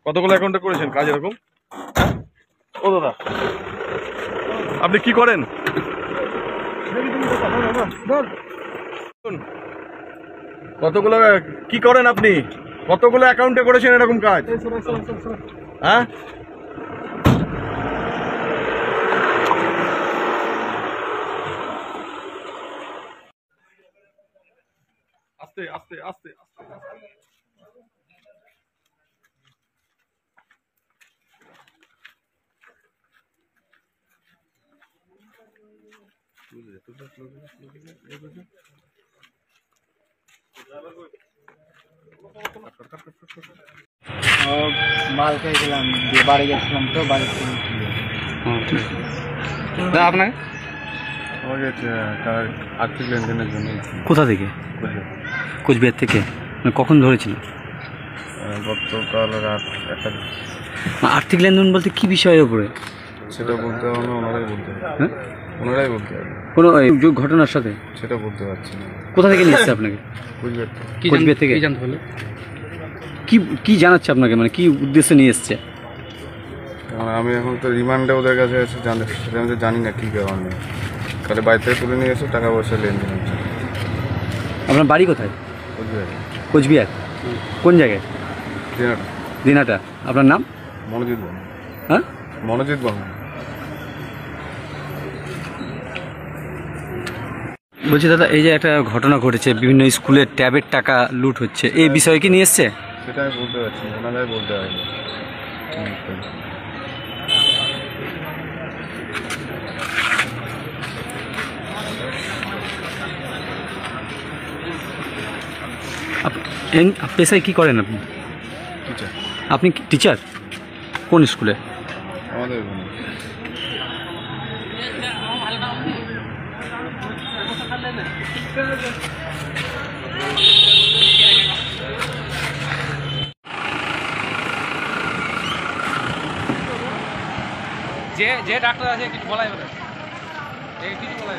কতগুলো অ্যাকাউন্টে করেছেন কাজ এরকম? ও দাদা, আপনি কি করেন? কতগুলো কি করেন আপনি? কতগুলো অ্যাকাউন্টে করেছেন এরকম কাজ? হ্যাঁ, আস্তে আস্তে আস্তে আস্তে। মাল খেয়েছিলাম, দিয়ে বাড়ি গেছিলাম, তো বাড়ি আপনাকে আমাকে আর্থিক লেনদেনের জন্য। কোথা থেকে? কোচবিহার থেকে। কখন ধরেছিল? গতকাল রাত 1টা। আর্থিক লেনদেন বলতে কি বিষয়ের উপরে? সেটা বলতে হবে না, ওনারাই বলতে হবে। হ্যাঁ, ওনারাই বলতে হবে। কোনো ঘটনার সাথে? সেটা বলতে পারছি না। কোথা থেকে নিয়ে এসছে আপনাকে? কোচবিহার থেকে। জানতে হলো? কি জানাচ্ছে আপনাকে, মানে কি উদ্দেশ্যে নিয়ে এসছে? আমি এখন তো রিমান্ডে ওদের কাছে এসে সেটা আমি তো জানি না কী কারণে। তাহলে বাড়ি থেকে তুলে নিয়ে এসে টাকা পয়সা লেনদেন হচ্ছে। আপনার বাড়ি কোথায়? কোচবিহার। কোন জায়গায়? দিনাটা। আপনার নাম? মনোজিৎ বর্মন। হ্যাঁ, মনোজিৎ বর্মন। বলছি দাদা, এই যে একটা ঘটনা ঘটেছে, বিভিন্ন স্কুলের ট্যাবের টাকা লুট হচ্ছে, এই বিষয়ে কি নিয়ে এসছে? সেটা আমি বলতে পারছি না, ওনারাই বলতে হবে। পেশায় কি করেন আপনি? টিচার। আপনি টিচার? কোন স্কুলে? আমাদের যে ডাক্তার আছে কিছু বলাই বলে, কিছু বলাই